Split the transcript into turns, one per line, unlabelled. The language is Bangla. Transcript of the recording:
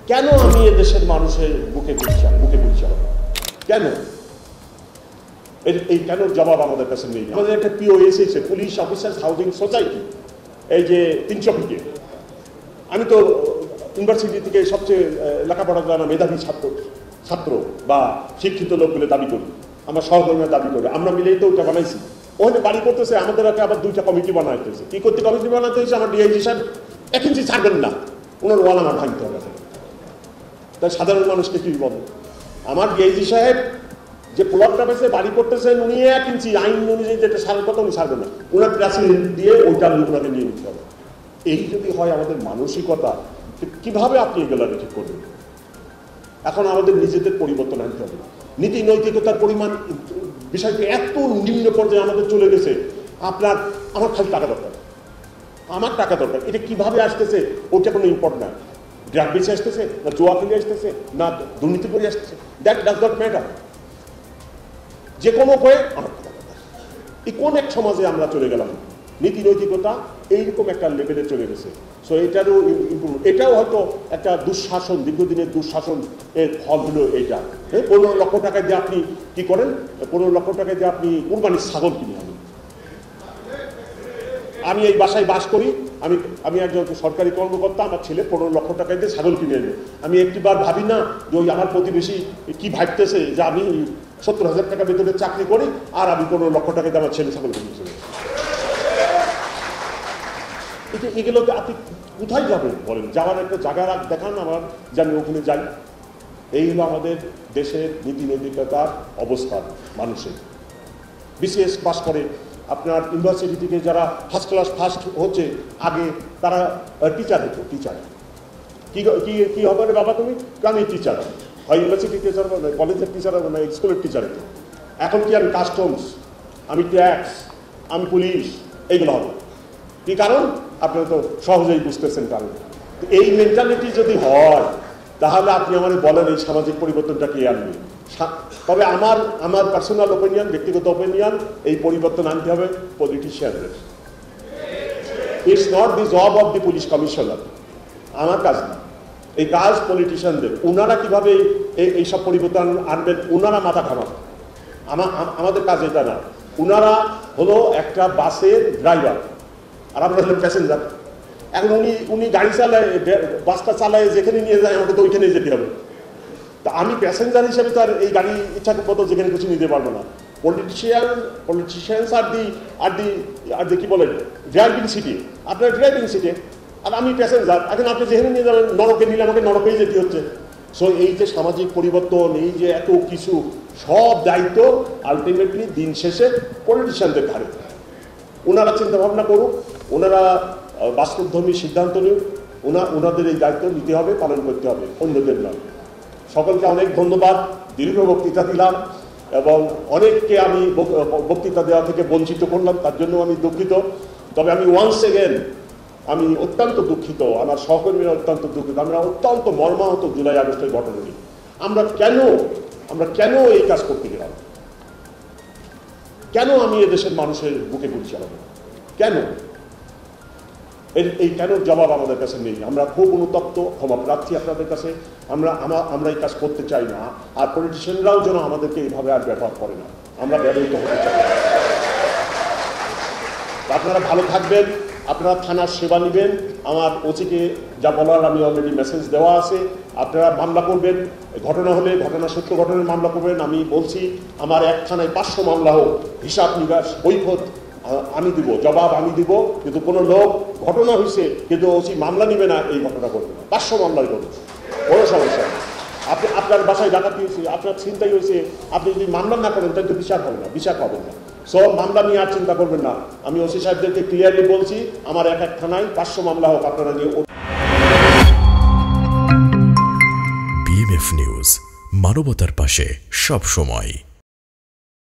কেন আমি এদেশের মানুষের বুকে বুঝছি কেন এই কেন জবাব আমাদের কাছে নেই। আমাদের একটা পিওএস এসে পুলিশ অফিসার্স হাউজিং সোসাইটি, এই যে 300 ফিটে, আমি তো ইউনিভার্সিটি থেকে সবচেয়ে লেখাপড়া জানা মেধাবী ছাত্র বা শিক্ষিত লোক বলে দাবি করি, আমার সহকর্মীরা দাবি করে, আমরা মিলেই তো ওটা বানাইছি। ওখানে বাড়ি করতেছে, আমাদের আবার 2টা কমিটি বানাইতে হয়েছে। কি করতে কমিটি বানাতে হয়েছে? আমার ডিআইজি সাহেব 1 ইঞ্চি ছাড়বেন না, ওনার ওয়াল আমার ভাঙতে হবে। তাই সাধারণ মানুষকে কি বলে? আমার ডিআইজি সাহেব যে প্লটটা পেয়েছে বাড়ি করতেছেন, উনি 1 ইঞ্চি আইন অনুযায়ী যেটা সারার কথা উনি ছাড়বেন না, ওনার প্রেসিডেন্ট দিয়ে ওইটা ওনাকে নিয়ে নিতে হবে। এই যদি হয় আমাদের মানসিকতা, কিভাবে আপনি এগুলো ঠিক করবেন? এখন আমাদের নিজেদের পরিবর্তন আনতে হবে। নীতি নৈতিকতার পরিমাণ বিষয়টি এত নিম্ন পর্যায়ে আমাদের চলে গেছে। আমার খালি টাকা দরকার, আমার টাকা দরকার। এটা কিভাবে আসতেছে ওটা কোনো ইম্পর্টেন্ট না। ড্রাগ বেঁচে আসতেছে, না জোয়া খেলে আসতেছে, না দুর্নীতি করে আসতেছে, দ্যাট ডাজ নট ম্যাটার। যে কোনো উপায়ে আমার টাকা দরকার। এই কোন এক সমাজে আমরা চলে গেলাম? নীতি নৈতিকতা এইরকম একটা লেভেলে চলে গেছে। সো এটারও ইম্প্রুভ, এটাও হয়তো একটা দুঃশাসন, দীর্ঘদিনের দুঃশাসন এর ফল হলো এইটা। 15 লক্ষ টাকা দিয়ে আপনি কি করেন? 15 লক্ষ টাকা দিয়ে আপনি কুরবানির ছাগল কিনে আনেন। আমি এই বাসায় বাস করি, আমি একজন সরকারি কর্মকর্তা, আমার ছেলে 15 লক্ষ টাকা দিয়ে ছাগল কিনে এনে, আমি একটিবার ভাবি না যে ওই আমার প্রতিবেশী কি ভাবতেছে যে আমি 70,000 টাকা বেতনের চাকরি করি আর আমি 15 লক্ষ টাকা দিয়ে আমার ছেলে ছাগল কিনেছি। এগুলোকে আপনি কোথায় যাবেন বলেন? যাওয়ার একটা জায়গা দেখান আমার, যে আমি ওখানে যাই। এই হলো আমাদের দেশের নীতি নৈতিকতার অবস্থান। মানুষের বিসিএস পাস করে, আপনার ইউনিভার্সিটি থেকে যারা ফার্স্ট ক্লাস ফার্স্ট হচ্ছে, আগে তারা টিচার হতো। টিচার কি হবে রে বাবা তুমি? আমি টিচার, হয় ইউনিভার্সিটি টিচার হবে, কলেজের টিচার হবে, না স্কুলের টিচার হতো। এখন কি আমি কাস্টমস, আমি ট্যাক্স, আমি পুলিশ, এইগুলো হবে। কি কারণ? আপনারা তো সহজেই বুঝতেছেন কারণ। এই মেন্টালিটি যদি হয় তাহলে আপনি আমাদের বলেন এই সামাজিক পরিবর্তনটা কি আনবে? তবে আমার পার্সোনাল ওপিনিয়ন, ব্যক্তিগত ওপিনিয়ন, এই পরিবর্তন আনতে হবে পলিটিশিয়ানদের। It's not the job of the police commissioner, আমার কাজ না, এই কাজ পলিটিশিয়ানদের। ওনারা কিভাবে এইসব পরিবর্তন আনবেন, ওনারা মাথা ঘামান। আমাদের কাজ এটা না। ওনারা হলো একটা বাসের ড্রাইভার আর আমরা হলেন প্যাসেঞ্জার। এখন উনি গাড়ি চালায়, বাসটা চালায়, যেখানে নিয়ে যায় আমাকে তো ওইখানে যেতে হবে। তা আমি প্যাসেঞ্জার হিসেবে তো আর এই গাড়ি ইচ্ছা মতো যেখানে কিছু নিতে পারবো না। পলিটিশিয়ানস আর দি কি বলেন, ড্রাইভিং সিটে, আপনার ড্রাইভিং সিটে, আর আমি প্যাসেঞ্জার। এখন আপনি যেখানে নিয়ে যাবেন, নরকে নিলে আমাকে নরকেই যেতে হচ্ছে। সো এই যে সামাজিক পরিবর্তন, এই যে এত কিছু, সব দায়িত্ব আলটিমেটলি দিন শেষে পলিটিশিয়ানদের ঘাড়ে। ওনারা চিন্তা ভাবনা করুক, ওনারা বাস্তবধর্মী সিদ্ধান্ত নিক, ওনাদের এই দায়িত্ব নিতে হবে, পালন করতে হবে, অন্যদের নয়। সকলকে অনেক ধন্যবাদ। দীর্ঘ বক্তৃতা দিলাম এবং অনেককে আমি বক্তৃতা দেওয়া থেকে বঞ্চিত করলাম, তার জন্য আমি দুঃখিত। তবে আমি ওয়ান্স এগেন আমি অত্যন্ত দুঃখিত, আমার সহকর্মীরা অত্যন্ত দুঃখিত। আমরা অত্যন্ত মর্মাহত জুলাই আগস্টের ঘটনা নিয়ে। আমরা কেন এই কাজ করতে গেলাম? কেন আমি এদেশের মানুষের বুকে গুলি চালাবো? কেন? এই কেন জবাব আমাদের কাছে নেই। আমরা খুব অনুতপ্ত, ক্ষমা প্রার্থী আপনাদের কাছে। আমরা এই কাজ করতে চাই না, আর পলিটিশিয়ানরাও যেন আমাদেরকে এইভাবে আর ব্যবহার করে না। আমরা ব্যবহৃত হতে চাই না। আপনারা ভালো থাকবেন, আপনারা থানার সেবা নেবেন। আমার ওসিকে যা বলার আমি অলরেডি মেসেজ দেওয়া আছে। আপনারা মামলা করবেন, ঘটনা হলে সত্য ঘটনার মামলা করবেন। আমি বলছি আমার এক থানায় 500 মামলা হোক, হিসাব নিকাশ কৈফিয়ত আমি দিব, জবাব আমি দিব। কিন্তু কোনো লোক ঘটনা হয়েছে কিন্তু ওসি মামলা নিবে না, এই ঘটনা করবে না। 500 মামলাই করবে, কোনো সমস্যা নেই। আপনার বাসায় ডাকাতি হয়েছে, আপনার ছিনতাই হয়েছে, আপনি যদি মামলা না করেন তাহলে তো বিচার হবে না, বিচার পাবেন না। সব মামলা নিয়ে আর চিন্তা করবেন না। আমি ওসি সাহেবদেরকে ক্লিয়ারলি বলছি, আমার এক থানায় 500 মামলা হোক, আপনারা নিয়ে।
বিএমএফ নিউজ, মানবতার পাশে সব সময়।